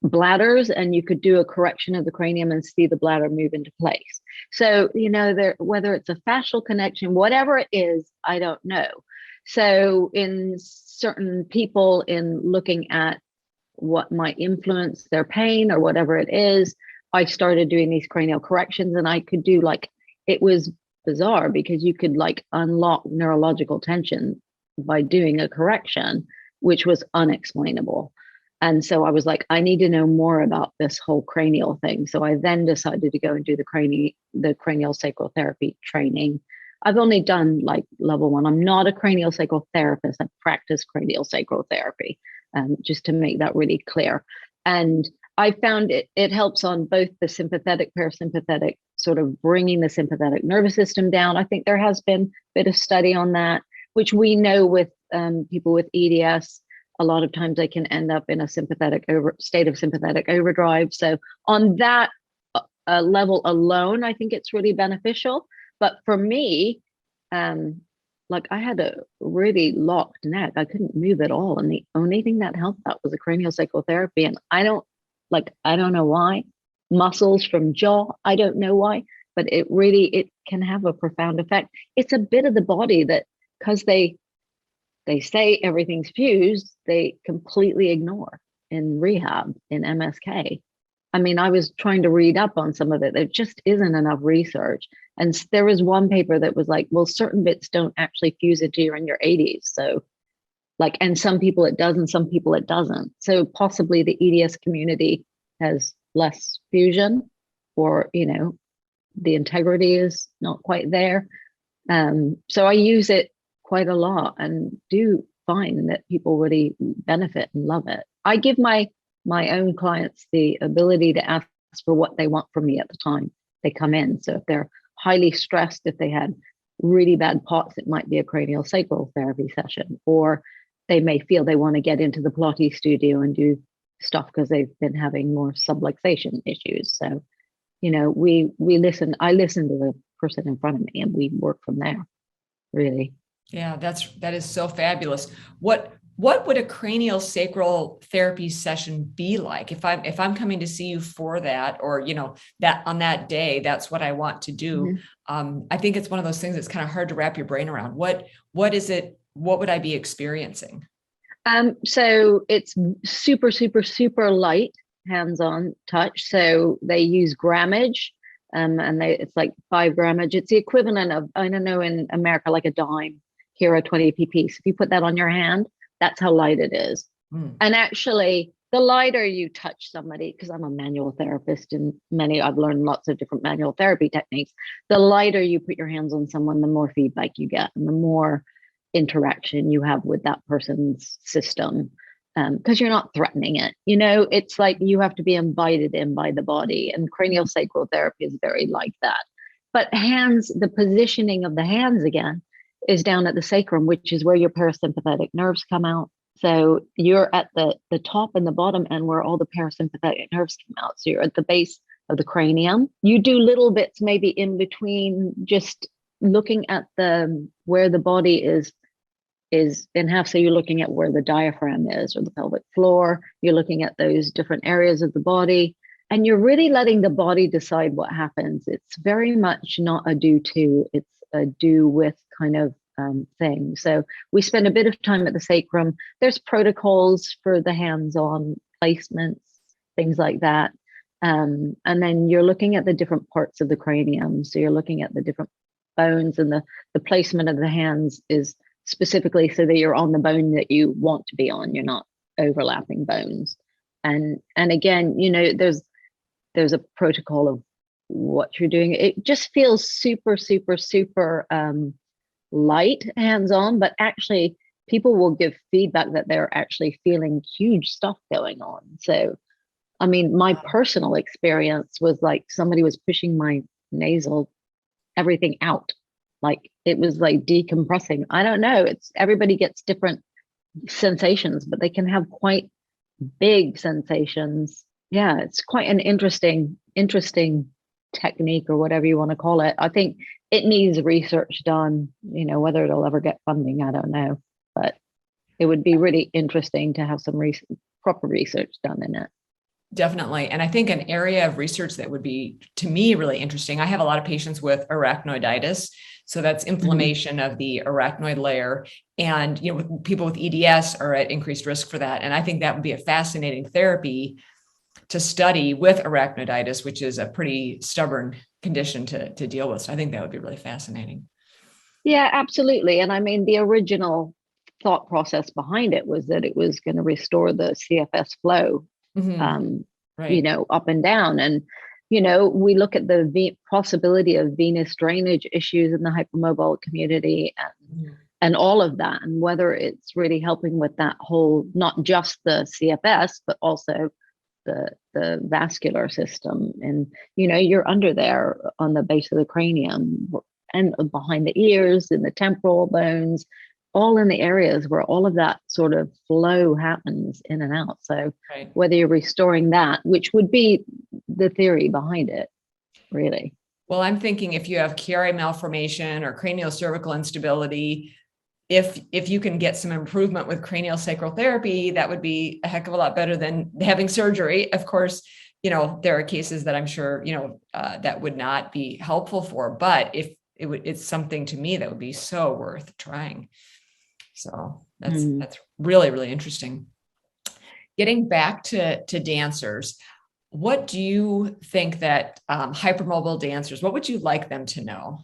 bladders, and you could do a correction of the cranium and see the bladder move into place. So, you know, whether it's a fascial connection, whatever it is, I don't know. So in certain people, in looking at what might influence their pain or whatever it is, I started doing these cranial corrections, and I could do like, it was bizarre because you could like unlock neurological tension by doing a correction, which was unexplainable. And so I was like, I need to know more about this whole cranial thing. So I then decided to go and do the cranial sacral therapy training. I've only done like level 1. I'm not a cranial sacral therapist. I practice cranial sacral therapy, just to make that really clear. And I found it helps on both the sympathetic, parasympathetic, sort of bringing the sympathetic nervous system down. I think there has been a bit of study on that, which we know with people with EDS, a lot of times they can end up in a state of sympathetic overdrive. So on that level alone, I think it's really beneficial. But for me, like I had a really locked neck. I couldn't move at all. And the only thing that helped that was a cranial sacral therapy. And I don't know why. Muscles from jaw, I don't know why, but it can have a profound effect. It's a bit of the body that, because they say everything's fused, they completely ignore in rehab, in MSK. I mean, I was trying to read up on some of it. There just isn't enough research. And there was one paper that was like, well, certain bits don't actually fuse until you're in your 80s. So like, and some people it does and some people it doesn't. So possibly the EDS community has less fusion, or, the integrity is not quite there. So I use it quite a lot and do find that people really benefit and love it. I give my own clients the ability to ask for what they want from me at the time they come in. So if they're highly stressed, if they had really bad POTS, it might be a cranial sacral therapy session, or they may feel they want to get into the Pilates studio and do stuff because they've been having more subluxation issues. So, we listen. I listen to the person in front of me and we work from there, really. Yeah, that is so fabulous. What would a cranial sacral therapy session be like if I'm coming to see you for that, or that on that day, that's what I want to do. Mm-hmm. I think it's one of those things that's kind of hard to wrap your brain around. What is it? What would I be experiencing? So it's super, super, super light hands-on touch. So they use grammage, and it's like 5 grammage. It's the equivalent of, I don't know, in America, like a dime. Here are 20 pp. So if you put that on your hand, that's how light it is. And actually, the lighter you touch somebody, because I'm a manual therapist and I've learned lots of different manual therapy techniques, the lighter you put your hands on someone, the more feedback you get and the more interaction you have with that person's system, because you're not threatening it. It's like you have to be invited in by the body, and cranial sacral therapy is very like that. But hands, the positioning of the hands again is down at the sacrum, which is where your parasympathetic nerves come out. So you're at the top and the bottom end where all the parasympathetic nerves come out. So you're at the base of the cranium. You do little bits maybe in between, just looking at where the body is in half. So you're looking at where the diaphragm is, or the pelvic floor. You're looking at those different areas of the body, and you're really letting the body decide what happens. It's very much not a do to, it's a do with kind of thing. So we spend a bit of time at the sacrum. There's protocols for the hands-on placements, things like that. And then you're looking at the different parts of the cranium. So you're looking at the different bones, and the placement of the hands is specifically so that you're on the bone that you want to be on. You're not overlapping bones. And again, there's a protocol of what you're doing. It just feels super, super, super light hands-on, but actually people will give feedback that they're actually feeling huge stuff going on. So, I mean, my personal experience was like somebody was pushing my nasal everything out. Like it was like decompressing. I don't know. Everybody gets different sensations, but they can have quite big sensations. Yeah, it's quite an interesting technique, or whatever you want to call it. I think it needs research done. Whether it'll ever get funding, I don't know, but it would be really interesting to have some proper research done in it. Definitely. And I think an area of research that would be, to me, really interesting. I have a lot of patients with arachnoiditis. So that's inflammation of the arachnoid layer. And, people with EDS are at increased risk for that. And I think that would be a fascinating therapy to study with arachnoiditis, which is a pretty stubborn condition to deal with. So I think that would be really fascinating. Yeah, absolutely. And I mean, the original thought process behind it was that it was going to restore the CFS flow, Right. up and down. And, we look at the possibility of venous drainage issues in the hypermobile community and all of that, and whether it's really helping with that whole, not just the CFS, but also the vascular system. And, you're under there on the base of the cranium and behind the ears and the temporal bones, all in the areas where all of that sort of flow happens in and out. So whether you're restoring that, which would be the theory behind it, really. Well, I'm thinking if you have Chiari malformation or craniocervical instability, if you can get some improvement with cranial sacral therapy, that would be a heck of a lot better than having surgery. Of course, there are cases that I'm sure, that would not be helpful for, but if it's something to me that would be so worth trying. So that's really, really interesting. Getting back to dancers, what do you think that hypermobile dancers, what would you like them to know?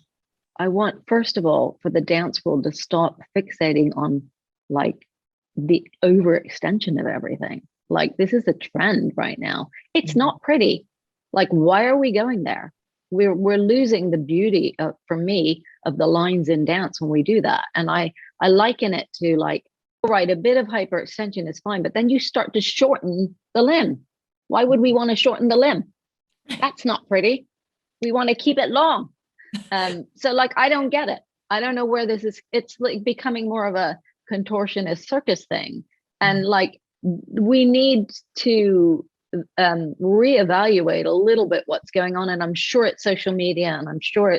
I want, first of all, for the dance world to stop fixating on like the overextension of everything. Like, this is a trend right now. It's not pretty. Like, why are we going there? We're losing the beauty for me, of the lines in dance when we do that. And I liken it to like, all right, a bit of hyperextension is fine, but then you start to shorten the limb. Why would we want to shorten the limb? That's not pretty. We want to keep it long. So like, I don't get it. I don't know where this is. It's like becoming more of a contortionist circus thing. And like, we need to reevaluate a little bit what's going on. And I'm sure it's social media, and I'm sure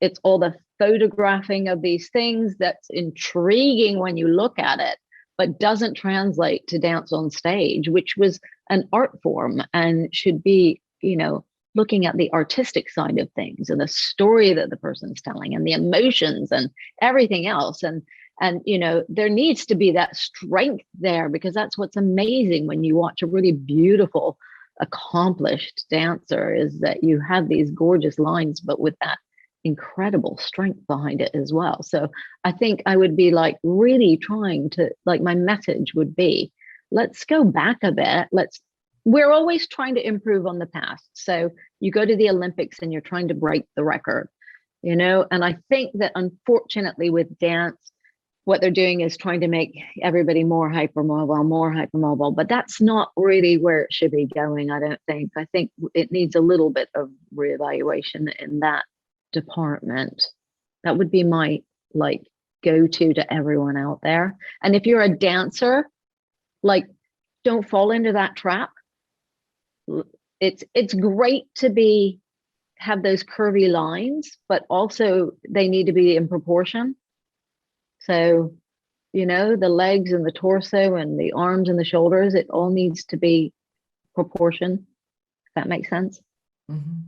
it's all the photographing of these things that's intriguing when you look at it, but doesn't translate to dance on stage, which was an art form and should be, looking at the artistic side of things and the story that the person's telling and the emotions and everything else. And there needs to be that strength there, because that's what's amazing when you watch a really beautiful, accomplished dancer, is that you have these gorgeous lines, but with that incredible strength behind it as well. So I think I would be like really trying to, like, my message would be, let's go back a bit. We're always trying to improve on the past. So you go to the Olympics and you're trying to break the record, and I think that unfortunately with dance, what they're doing is trying to make everybody more hypermobile, but that's not really where it should be going, I don't think. I think it needs a little bit of reevaluation in that department. That would be my go-to to everyone out there. And if you're a dancer, don't fall into that trap. It's great to have those curvy lines, but also they need to be in proportion. So, the legs and the torso and the arms and the shoulders, it all needs to be proportion. If that makes sense. Mm-hmm.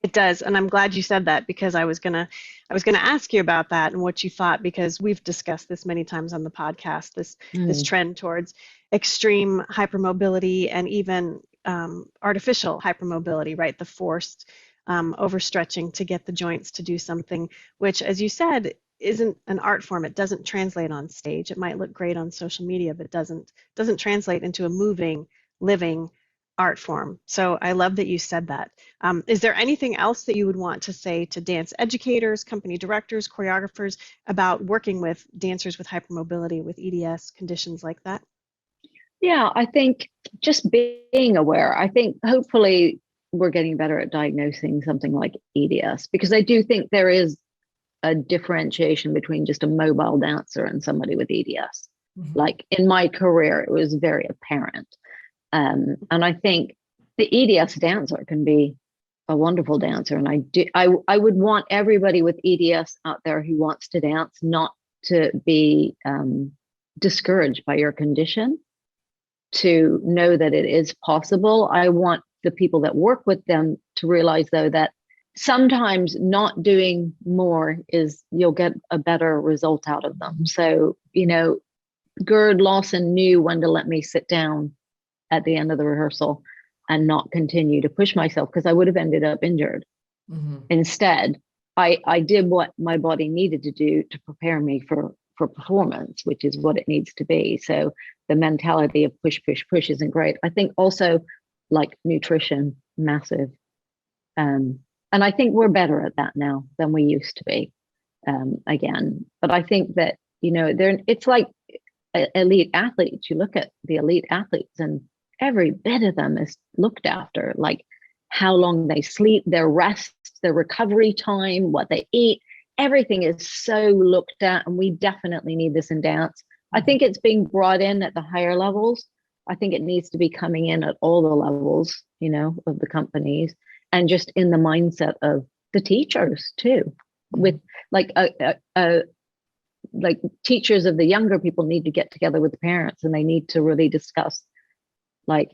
It does, and I'm glad you said that, because I was gonna ask you about that and what you thought, because we've discussed this many times on the podcast. This trend towards extreme hypermobility and even artificial hypermobility, right? The forced overstretching to get the joints to do something, which, as you said, isn't an art form. It doesn't translate on stage. It might look great on social media, but it doesn't translate into a moving, living art form. So I love that you said that. Is there anything else that you would want to say to dance educators, company directors, choreographers about working with dancers with hypermobility, with EDS conditions like that? Yeah, I think just being aware. I think hopefully we're getting better at diagnosing something like EDS, because I do think there is a differentiation between just a mobile dancer and somebody with EDS. Mm-hmm. Like in my career, it was very apparent. And I think the EDS dancer can be a wonderful dancer. And I would want everybody with EDS out there who wants to dance not to be discouraged by your condition, to know that it is possible. I want the people that work with them to realize, though, that sometimes not doing more you'll get a better result out of them. So, Gerd Lawson knew when to let me sit down at the end of the rehearsal and not continue to push myself, because I would have ended up injured. Mm-hmm. Instead, I did what my body needed to do to prepare me for for performance, which is what it needs to be. So the mentality of push, push, push isn't great. I think also like nutrition, massive. And I think we're better at that now than we used to be, again. But I think that, it's like elite athletes. You look at the elite athletes and every bit of them is looked after, like how long they sleep, their rest, their recovery time, what they eat. Everything is so looked at, and we definitely need this in dance. I think it's being brought in at the higher levels. I think it needs to be coming in at all the levels, of the companies, and just in the mindset of the teachers too. With like like teachers of the younger people need to get together with the parents, and they need to really discuss like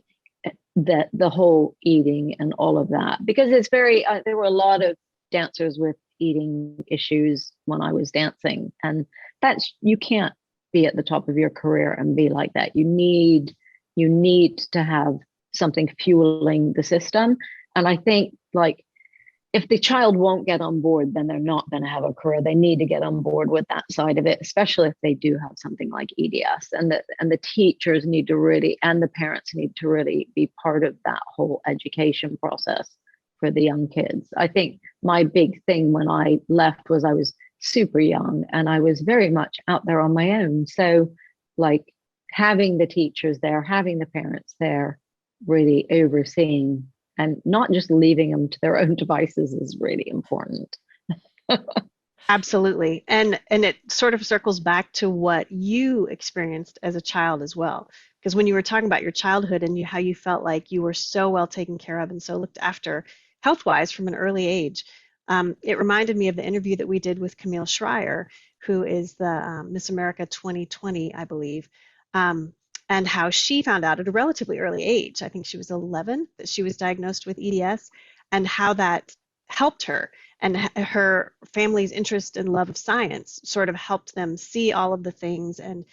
the whole eating and all of that, because it's very there were a lot of dancers with eating issues when I was dancing, and you can't be at the top of your career and be like that. You need to have something fueling the system. And I think like if the child won't get on board, then they're not going to have a career. They need to get on board with that side of it, especially if they do have something like EDS, and the teachers need to really, and the parents need to really be part of that whole education process for the young kids. I think my big thing when I left was I was super young and I was very much out there on my own. So like having the teachers there, having the parents there, really overseeing and not just leaving them to their own devices is really important. Absolutely. And it sort of circles back to what you experienced as a child as well. Because when you were talking about your childhood and how you felt like you were so well taken care of and so looked after health-wise from an early age, it reminded me of the interview that we did with Camille Schreier, who is the Miss America 2020, I believe, and how she found out at a relatively early age, I think she was 11, that she was diagnosed with EDS, and how that helped her. And her family's interest and love of science sort of helped them see all of the things and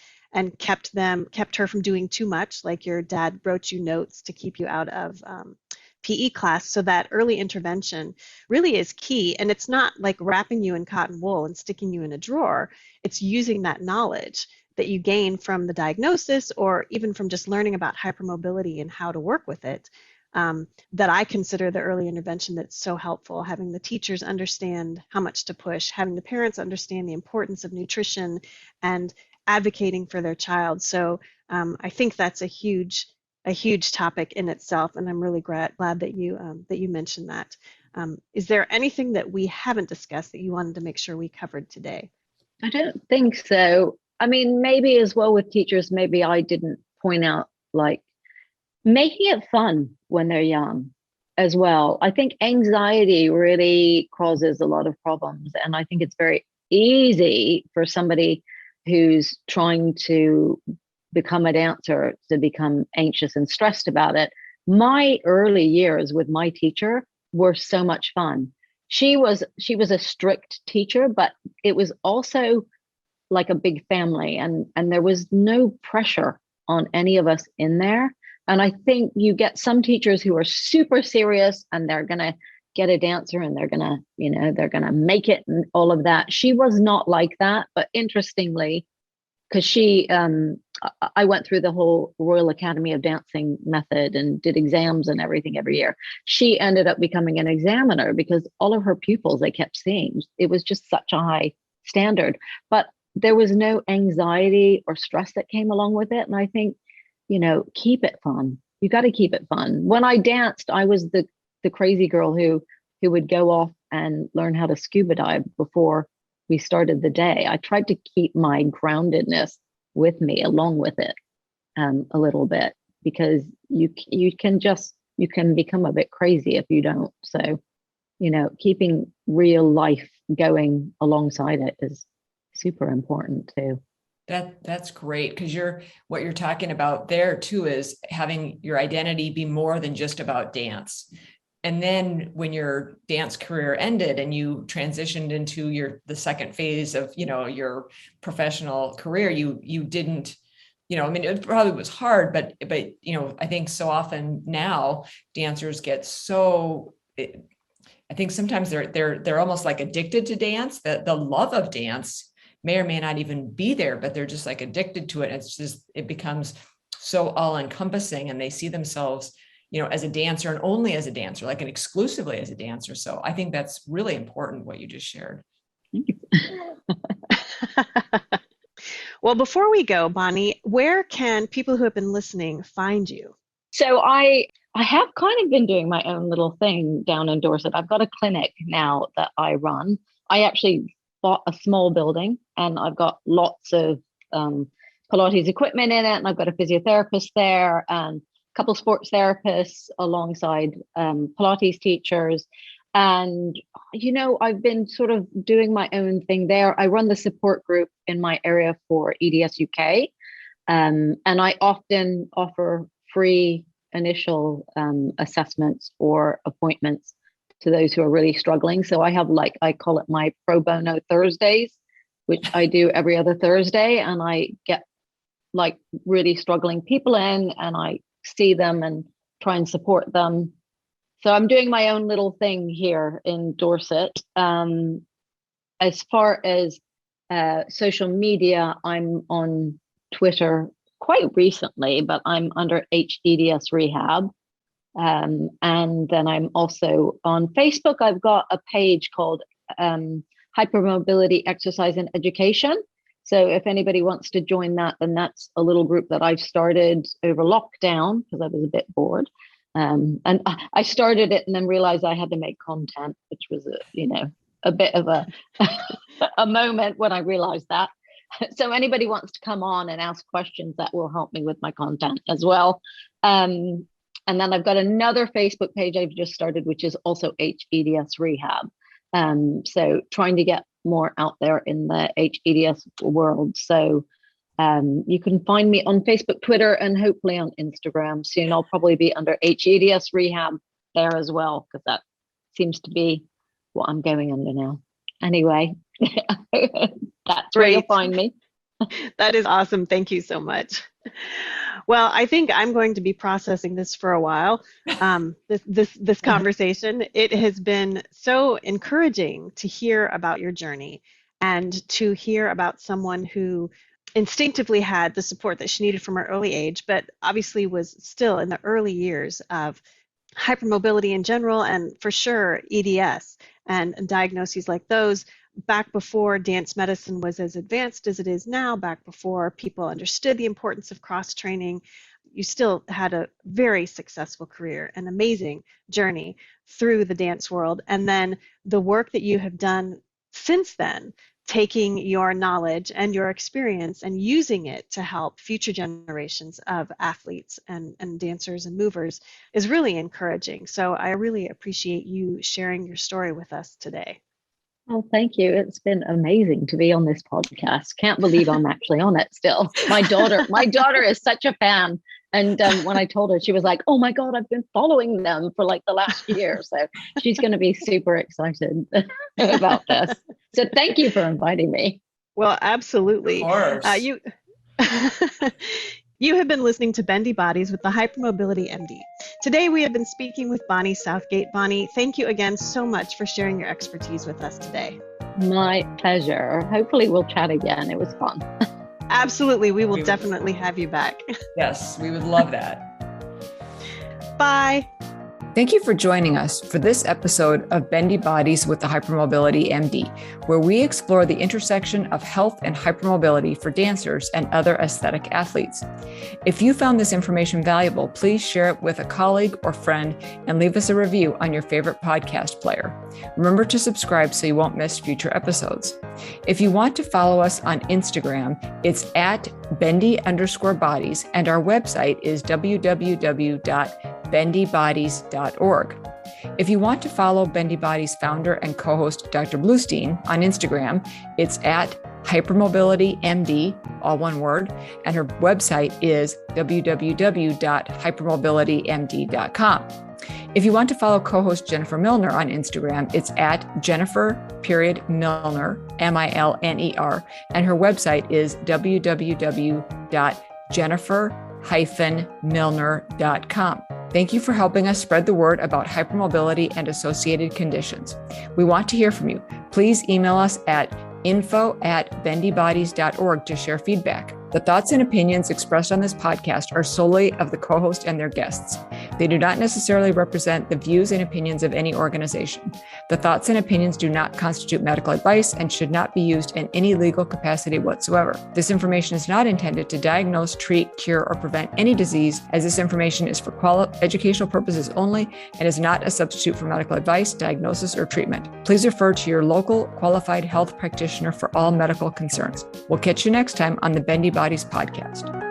kept her from doing too much, like your dad wrote you notes to keep you out of PE class. So that early intervention really is key. And it's not like wrapping you in cotton wool and sticking you in a drawer. It's using that knowledge that you gain from the diagnosis or even from just learning about hypermobility and how to work with it, that I consider the early intervention that's so helpful. Having the teachers understand how much to push, having the parents understand the importance of nutrition and advocating for their child. So I think that's a huge topic in itself, and I'm really glad that you mentioned that. Is there anything that we haven't discussed that you wanted to make sure we covered today? I don't think so. I mean, maybe as well with teachers, maybe I didn't point out like making it fun when they're young as well. I think anxiety really causes a lot of problems. And I think it's very easy for somebody who's trying to become a dancer to become anxious and stressed about it. My early years with my teacher were so much fun. She was a strict teacher, but it was also like a big family, and there was no pressure on any of us in there. And I think you get some teachers who are super serious and they're going to get a dancer and they're going to make it and all of that. She was not like that. But interestingly, because I went through the whole Royal Academy of Dancing method and did exams and everything every year. She ended up becoming an examiner because all of her pupils they kept seeing. It was just such a high standard. But there was no anxiety or stress that came along with it. And I think, keep it fun. You got to keep it fun. When I danced, I was the crazy girl who would go off and learn how to scuba dive before we started the day. I tried to keep my groundedness with me along with it a little bit, because you can become a bit crazy if you don't. So, keeping real life going alongside it is super important too. That's great, because what you're talking about there too is having your identity be more than just about dance. And then when your dance career ended and you transitioned into the second phase of your professional career, you didn't, I mean, it probably was hard, but I think so often now dancers get I think sometimes they're almost like addicted to dance, that the love of dance may or may not even be there, but they're just like addicted to it. It becomes so all encompassing, and they see themselves, as a dancer and only as a dancer, like and exclusively as a dancer. So I think that's really important what you just shared. Well, before we go, Bonnie, where can people who have been listening find you? So I have kind of been doing my own little thing down in Dorset. I've got a clinic now that I run. I actually bought a small building, and I've got lots of Pilates equipment in it, and I've got a physiotherapist there and a couple sports therapists alongside Pilates teachers. And, I've been sort of doing my own thing there. I run the support group in my area for EDS UK. And I often offer free initial assessments or appointments to those who are really struggling. So I have I call it my pro bono Thursdays, which I do every other Thursday. And I get really struggling people in, and I see them and try and support them. So I'm doing my own little thing here in Dorset. As far as social media, I'm on Twitter quite recently, but I'm under HEDS Rehab. And then I'm also on Facebook. I've got a page called Hypermobility Exercise and Education. So if anybody wants to join that, then that's a little group that I've started over lockdown because I was a bit bored. And I started it and then realized I had to make content, which was a bit of a moment when I realized that. So anybody wants to come on and ask questions, that will help me with my content as well. And then I've got another Facebook page I've just started, which is also HEDS Rehab. So trying to get more out there in the HEDS world. So you can find me on Facebook, Twitter, and hopefully on Instagram. Soon I'll probably be under HEDS Rehab there as well, because that seems to be what I'm going under now. Anyway, that's where you'll find me. That is awesome. Thank you so much. Well, I think I'm going to be processing this for a while. This conversation, it has been so encouraging to hear about your journey and to hear about someone who instinctively had the support that she needed from her early age, but obviously was still in the early years of hypermobility in general, and for sure EDS and diagnoses like those back before dance medicine was as advanced as it is now, back before people understood the importance of cross-training. You still had a very successful career, an amazing journey through the dance world, and then the work that you have done since then, taking your knowledge and your experience and using it to help future generations of athletes and dancers and movers is really encouraging. So I really appreciate you sharing your story with us today. Oh, thank you. It's been amazing to be on this podcast. Can't believe I'm actually on it still. My daughter is such a fan. And when I told her, she was like, oh my God, I've been following them for the last year. So she's going to be super excited about this. So thank you for inviting me. Well, absolutely. Of course. You have been listening to Bendy Bodies with the Hypermobility MD. Today we have been speaking with Bonnie Southgate. Bonnie, thank you again so much for sharing your expertise with us today. My pleasure. Hopefully we'll chat again. It was fun. Absolutely. We will definitely have you back. Yes, we would love that. Bye. Thank you for joining us for this episode of Bendy Bodies with the Hypermobility MD, where we explore the intersection of health and hypermobility for dancers and other aesthetic athletes. If you found this information valuable, please share it with a colleague or friend and leave us a review on your favorite podcast player. Remember to subscribe so you won't miss future episodes. If you want to follow us on Instagram, it's @bendy_bodies, and our website is www.bendybodies.org. If you want to follow Bendy Bodies founder and co-host Dr. Bluestein on Instagram, it's @hypermobilitymd, all one word, and her website is www.hypermobilitymd.com. If you want to follow co-host Jennifer Milner on Instagram, it's @Jennifer.Milner, MILNER, and her website is www.jennifer-milner.com. Thank you for helping us spread the word about hypermobility and associated conditions. We want to hear from you. Please email us at info@bendybodies.org to share feedback. The thoughts and opinions expressed on this podcast are solely of the co-host and their guests. They do not necessarily represent the views and opinions of any organization. The thoughts and opinions do not constitute medical advice and should not be used in any legal capacity whatsoever. This information is not intended to diagnose, treat, cure, or prevent any disease, as this information is for educational purposes only and is not a substitute for medical advice, diagnosis, or treatment. Please refer to your local qualified health practitioner for all medical concerns. We'll catch you next time on the Bendy Bodies podcast.